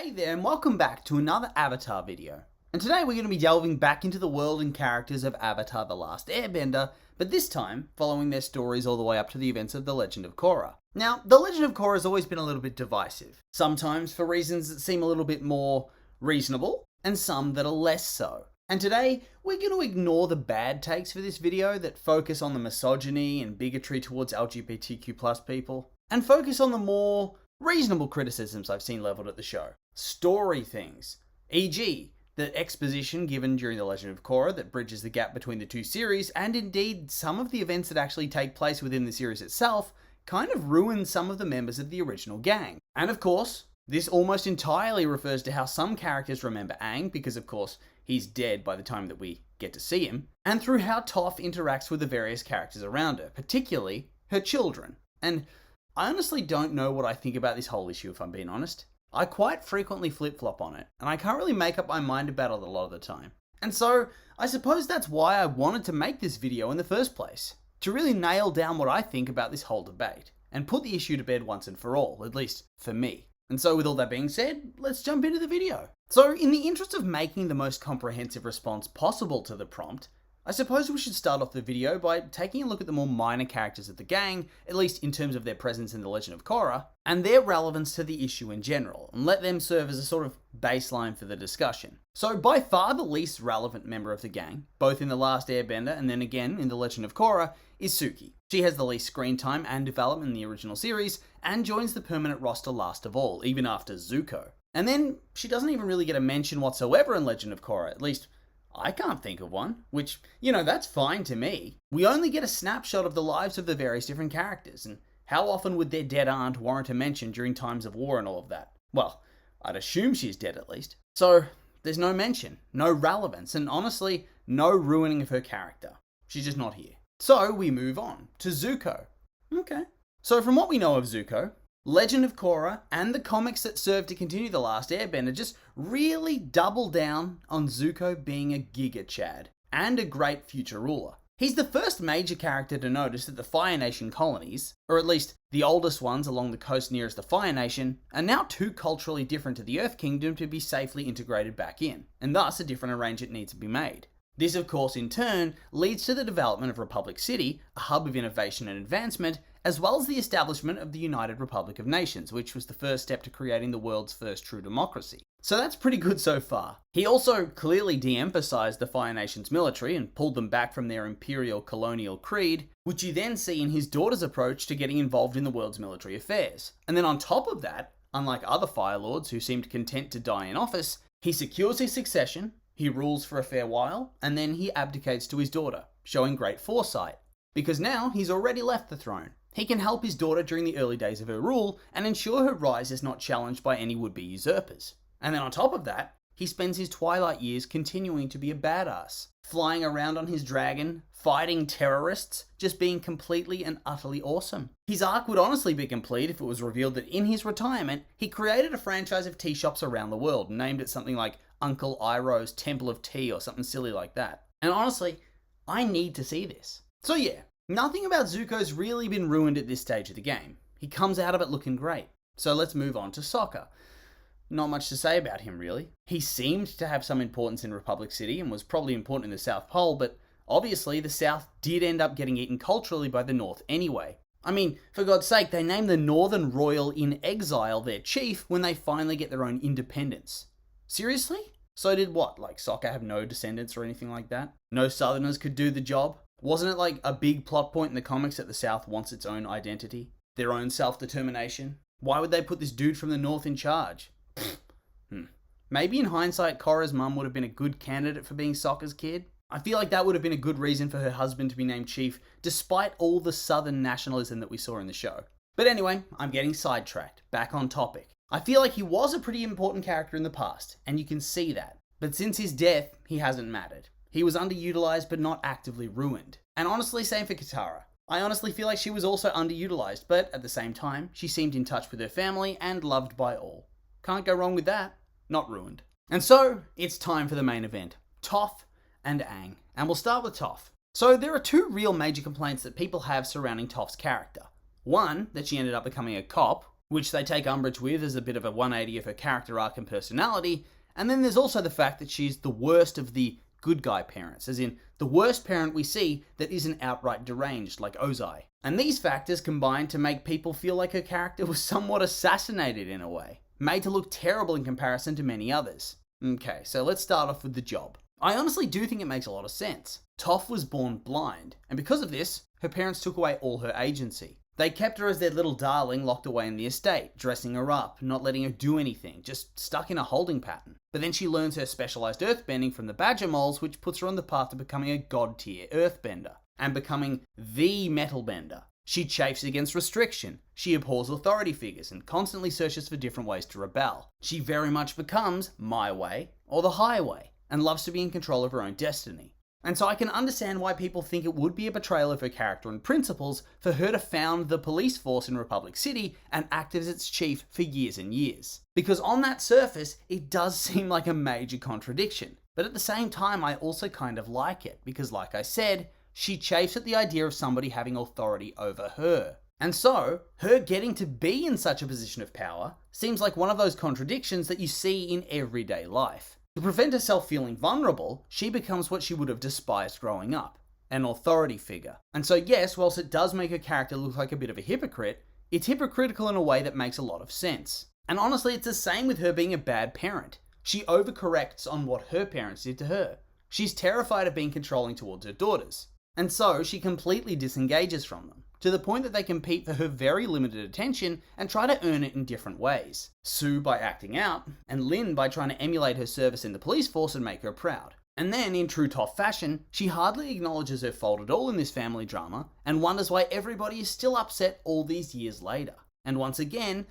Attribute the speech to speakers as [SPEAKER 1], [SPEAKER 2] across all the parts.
[SPEAKER 1] Hey there and welcome back to another Avatar video. And today we're going to be delving back into the world and characters of Avatar The Last Airbender, but this time following their stories all the way up to the events of The Legend of Korra. Now, The Legend of Korra has always been a little bit divisive, sometimes for reasons that seem a little bit more reasonable, and some that are less so. And today, we're going to ignore the bad takes for this video that focus on the misogyny and bigotry towards LGBTQ+ people, and focus on the more reasonable criticisms I've seen leveled at the show. Story things, e.g., the exposition given during The Legend of Korra that bridges the gap between the two series, and indeed some of the events that actually take place within the series itself, kind of ruin some of the members of the original gang. And of course, this almost entirely refers to how some characters remember Aang, because of course he's dead by the time that we get to see him, and through how Toph interacts with the various characters around her, particularly her children. And I honestly don't know what I think about this whole issue, if I'm being honest. I quite frequently flip-flop on it, and I can't really make up my mind about it a lot of the time. And so, I suppose that's why I wanted to make this video in the first place, to really nail down what I think about this whole debate, and put the issue to bed once and for all, at least for me. And so with all that being said, let's jump into the video. So in the interest of making the most comprehensive response possible to the prompt, I suppose we should start off the video by taking a look at the more minor characters of the gang, at least in terms of their presence in The Legend of Korra, and their relevance to the issue in general, and let them serve as a sort of baseline for the discussion. So by far the least relevant member of the gang, both in The Last Airbender and then again in The Legend of Korra, is Suki. She has the least screen time and development in the original series, and joins the permanent roster last of all, even after Zuko. And then, she doesn't even really get a mention whatsoever in Legend of Korra, at least I can't think of one, which, that's fine to me. We only get a snapshot of the lives of the various different characters, and how often would their dead aunt warrant a mention during times of war and all of that? Well, I'd assume she's dead at least. So, there's no mention, no relevance, and honestly, no ruining of her character. She's just not here. So, we move on to Zuko. Okay. So, from what we know of Zuko, Legend of Korra and the comics that serve to continue The Last Airbender just really double down on Zuko being a Giga Chad and a great future ruler. He's the first major character to notice that the Fire Nation colonies, or at least the oldest ones along the coast nearest the Fire Nation, are now too culturally different to the Earth Kingdom to be safely integrated back in, and thus a different arrangement needs to be made. This, of course, in turn, leads to the development of Republic City, a hub of innovation and advancement, as well as the establishment of the United Republic of Nations, which was the first step to creating the world's first true democracy. So that's pretty good so far. He also clearly de-emphasized the Fire Nation's military and pulled them back from their imperial colonial creed, which you then see in his daughter's approach to getting involved in the world's military affairs. And then on top of that, unlike other Fire Lords who seemed content to die in office, he secures his succession, he rules for a fair while, and then he abdicates to his daughter, showing great foresight. Because now he's already left the throne. He can help his daughter during the early days of her rule and ensure her rise is not challenged by any would-be usurpers. And then on top of that, he spends his twilight years continuing to be a badass, flying around on his dragon, fighting terrorists, just being completely and utterly awesome. His arc would honestly be complete if it was revealed that in his retirement, he created a franchise of tea shops around the world, named it something like Uncle Iroh's Temple of Tea or something silly like that. And honestly, I need to see this. So yeah, nothing about Zuko's really been ruined at this stage of the game. He comes out of it looking great. So let's move on to Sokka. Not much to say about him really. He seemed to have some importance in Republic City and was probably important in the South Pole, but obviously the South did end up getting eaten culturally by the North anyway. I mean, for God's sake, they named the Northern Royal in Exile their chief when they finally get their own independence. Seriously? So did what, like Sokka have no descendants or anything like that? No Southerners could do the job? Wasn't it like a big plot point in the comics that the South wants its own identity? Their own self-determination? Why would they put this dude from the North in charge? Maybe in hindsight, Korra's mum would have been a good candidate for being Sokka's kid. I feel like that would have been a good reason for her husband to be named chief, despite all the Southern nationalism that we saw in the show. But anyway, I'm getting sidetracked. Back on topic. I feel like he was a pretty important character in the past, and you can see that. But since his death, he hasn't mattered. He was underutilized but not actively ruined. And honestly, same for Katara. I honestly feel like she was also underutilized, but at the same time, she seemed in touch with her family and loved by all. Can't go wrong with that. Not ruined. And so, it's time for the main event. Toph and Aang. And we'll start with Toph. So there are two real major complaints that people have surrounding Toph's character. One, that she ended up becoming a cop, which they take umbrage with as a bit of a 180 of her character arc and personality. And then there's also the fact that she's the worst of the good guy parents, as in the worst parent we see that isn't outright deranged like Ozai. And these factors combine to make people feel like her character was somewhat assassinated in a way, made to look terrible in comparison to many others. Okay, so let's start off with the job. I honestly do think it makes a lot of sense. Toph was born blind, and because of this, her parents took away all her agency. They kept her as their little darling locked away in the estate, dressing her up, not letting her do anything, just stuck in a holding pattern. But then she learns her specialized earthbending from the Badger Moles, which puts her on the path to becoming a god-tier earthbender, and becoming the metal bender. She chafes against restriction, she abhors authority figures, and constantly searches for different ways to rebel. She very much becomes my way, or the highway, and loves to be in control of her own destiny. And so I can understand why people think it would be a betrayal of her character and principles for her to found the police force in Republic City and act as its chief for years and years. Because on that surface, it does seem like a major contradiction. But at the same time, I also kind of like it, because like I said, she chafes at the idea of somebody having authority over her. And so, her getting to be in such a position of power seems like one of those contradictions that you see in everyday life. To prevent herself feeling vulnerable, she becomes what she would have despised growing up, an authority figure. And so yes, whilst it does make her character look like a bit of a hypocrite, it's hypocritical in a way that makes a lot of sense. And honestly, it's the same with her being a bad parent. She overcorrects on what her parents did to her. She's terrified of being controlling towards her daughters. And so she completely disengages from them, to the point that they compete for her very limited attention and try to earn it in different ways. Sue by acting out, and Lin by trying to emulate her service in the police force and make her proud. And then, in true Toph fashion, she hardly acknowledges her fault at all in this family drama, and wonders why everybody is still upset all these years later. And once again,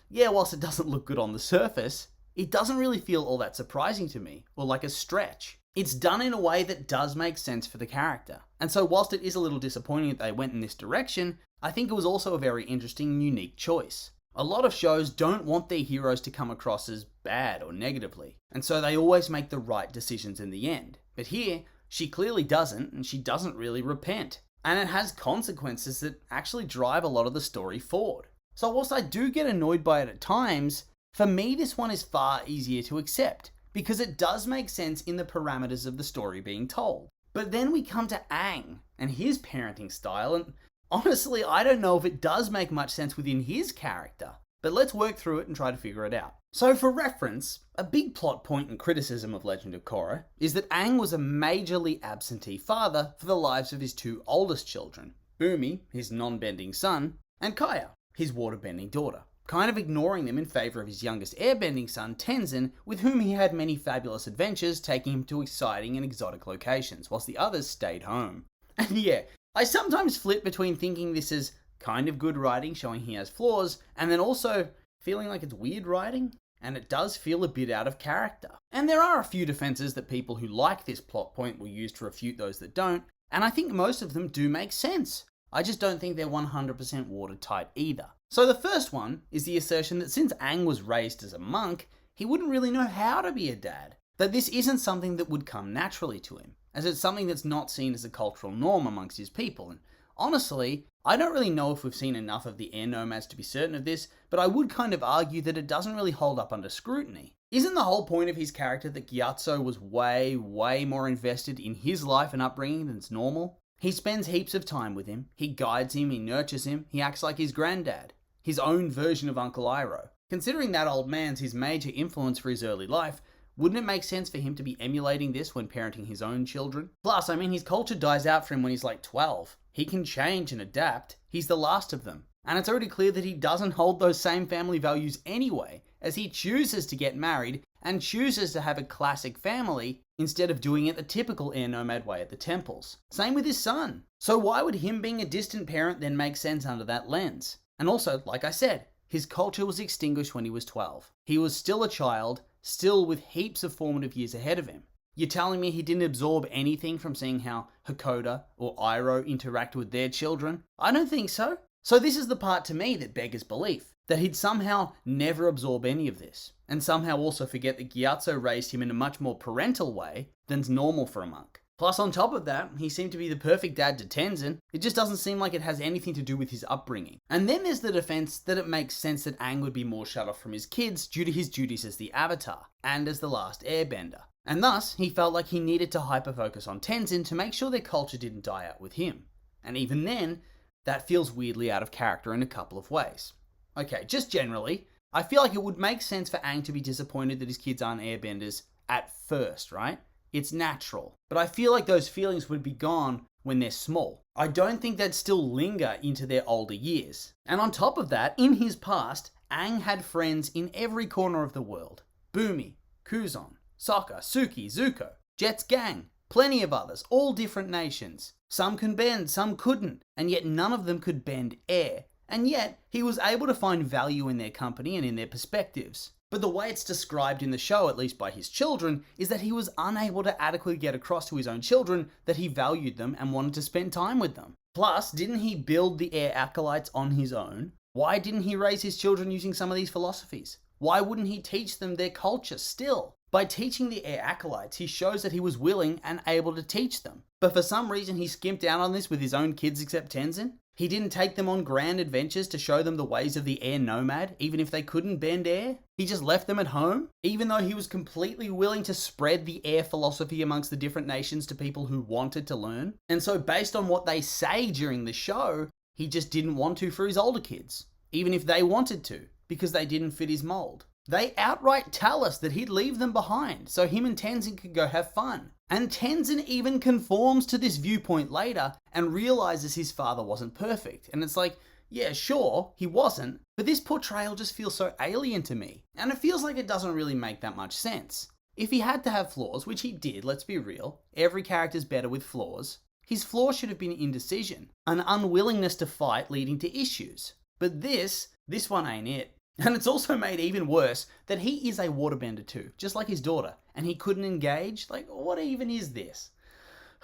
[SPEAKER 1] yeah, whilst it doesn't look good on the surface, it doesn't really feel all that surprising to me, or like a stretch. It's done in a way that does make sense for the character. And so whilst it is a little disappointing that they went in this direction, I think it was also a very interesting and unique choice. A lot of shows don't want their heroes to come across as bad or negatively, and so they always make the right decisions in the end. But here, she clearly doesn't, and she doesn't really repent. And it has consequences that actually drive a lot of the story forward. So whilst I do get annoyed by it at times, for me this one is far easier to accept, because it does make sense in the parameters of the story being told. But then we come to Aang and his parenting style, and honestly, I don't know if it does make much sense within his character. But let's work through it and try to figure it out. So for reference, a big plot point and criticism of Legend of Korra is that Aang was a majorly absentee father for the lives of his two oldest children, Bumi, his non-bending son, and Kaya, his water-bending daughter, kind of ignoring them in favour of his youngest airbending son, Tenzin, with whom he had many fabulous adventures, taking him to exciting and exotic locations, whilst the others stayed home. And yeah, I sometimes flip between thinking this is kind of good writing, showing he has flaws, and then also feeling like it's weird writing, and it does feel a bit out of character. And there are a few defences that people who like this plot point will use to refute those that don't, and I think most of them do make sense. I just don't think they're 100% watertight either. So the first one is the assertion that since Aang was raised as a monk, he wouldn't really know how to be a dad. That this isn't something that would come naturally to him, as it's something that's not seen as a cultural norm amongst his people. And honestly, I don't really know if we've seen enough of the air nomads to be certain of this, but I would kind of argue that it doesn't really hold up under scrutiny. Isn't the whole point of his character that Gyatso was way more invested in his life and upbringing than's normal? He spends heaps of time with him, he guides him, he nurtures him, he acts like his granddad, his own version of Uncle Iroh. Considering that old man's his major influence for his early life, wouldn't it make sense for him to be emulating this when parenting his own children? Plus, I mean, his culture dies out for him when he's like 12. He can change and adapt. He's the last of them. And it's already clear that he doesn't hold those same family values anyway, as he chooses to get married and chooses to have a classic family instead of doing it the typical air nomad way at the temples. Same with his son. So why would him being a distant parent then make sense under that lens? And also, like I said, his culture was extinguished when he was 12. He was still a child, still with heaps of formative years ahead of him. You're telling me he didn't absorb anything from seeing how Hakoda or Iroh interact with their children? I don't think so. So this is the part to me that beggars belief, that he'd somehow never absorb any of this, and somehow also forget that Gyatso raised him in a much more parental way than's normal for a monk. Plus, on top of that, he seemed to be the perfect dad to Tenzin. It just doesn't seem like it has anything to do with his upbringing. And then there's the defense that it makes sense that Aang would be more shut off from his kids due to his duties as the Avatar, and as the last Airbender. And thus, he felt like he needed to hyper-focus on Tenzin to make sure their culture didn't die out with him. And even then, that feels weirdly out of character in a couple of ways. Okay, just generally, I feel like it would make sense for Aang to be disappointed that his kids aren't airbenders at first, right? It's natural. But I feel like those feelings would be gone when they're small. I don't think they'd still linger into their older years. And on top of that, in his past, Aang had friends in every corner of the world. Bumi, Kuzon, Sokka, Suki, Zuko, Jet's gang, plenty of others, all different nations. Some can bend, some couldn't, and yet none of them could bend air. And yet, he was able to find value in their company and in their perspectives. But the way it's described in the show, at least by his children, is that he was unable to adequately get across to his own children that he valued them and wanted to spend time with them. Plus, didn't he build the Air Acolytes on his own? Why didn't he raise his children using some of these philosophies? Why wouldn't he teach them their culture still? By teaching the Air Acolytes, he shows that he was willing and able to teach them. But for some reason, he skimped out on this with his own kids except Tenzin. He didn't take them on grand adventures to show them the ways of the air nomad, even if they couldn't bend air. He just left them at home, even though he was completely willing to spread the air philosophy amongst the different nations to people who wanted to learn. And so based on what they say during the show, he just didn't want to for his older kids, even if they wanted to, because they didn't fit his mold. They outright tell us that he'd leave them behind so him and Tenzin could go have fun. And Tenzin even conforms to this viewpoint later and realizes his father wasn't perfect. And it's like, yeah, sure, he wasn't, but this portrayal just feels so alien to me. And it feels like it doesn't really make that much sense. If he had to have flaws, which he did, let's be real, every character's better with flaws, his flaw should have been indecision, an unwillingness to fight leading to issues. But this one ain't it. And it's also made even worse that he is a waterbender too, just like his daughter, and he couldn't engage? Like, what even is this?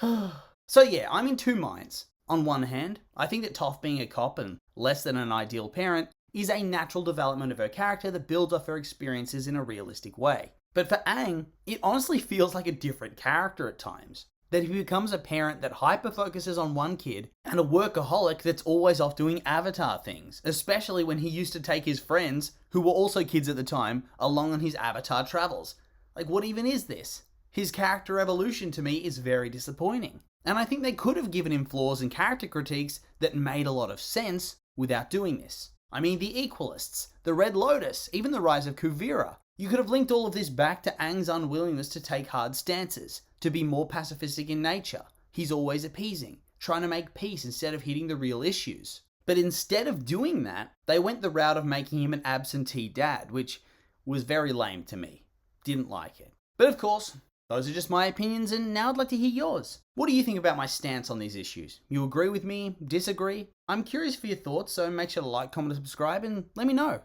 [SPEAKER 1] So yeah, I'm in two minds. On one hand, I think that Toph being a cop and less than an ideal parent is a natural development of her character that builds off her experiences in a realistic way. But for Aang, it honestly feels like a different character at times. That he becomes a parent that hyper-focuses on one kid and a workaholic that's always off doing Avatar things, especially when he used to take his friends, who were also kids at the time, along on his Avatar travels. Like, what even is this? His character evolution to me is very disappointing. And I think they could have given him flaws and character critiques that made a lot of sense without doing this. I mean, the Equalists, the Red Lotus, even the rise of Kuvira. You could have linked all of this back to Aang's unwillingness to take hard stances, to be more pacifistic in nature. He's always appeasing, trying to make peace instead of hitting the real issues. But instead of doing that, they went the route of making him an absentee dad, which was very lame to me. Didn't like it. But of course, those are just my opinions, and now I'd like to hear yours. What do you think about my stance on these issues? You agree with me? Disagree? I'm curious for your thoughts, so make sure to like, comment, and subscribe, and let me know.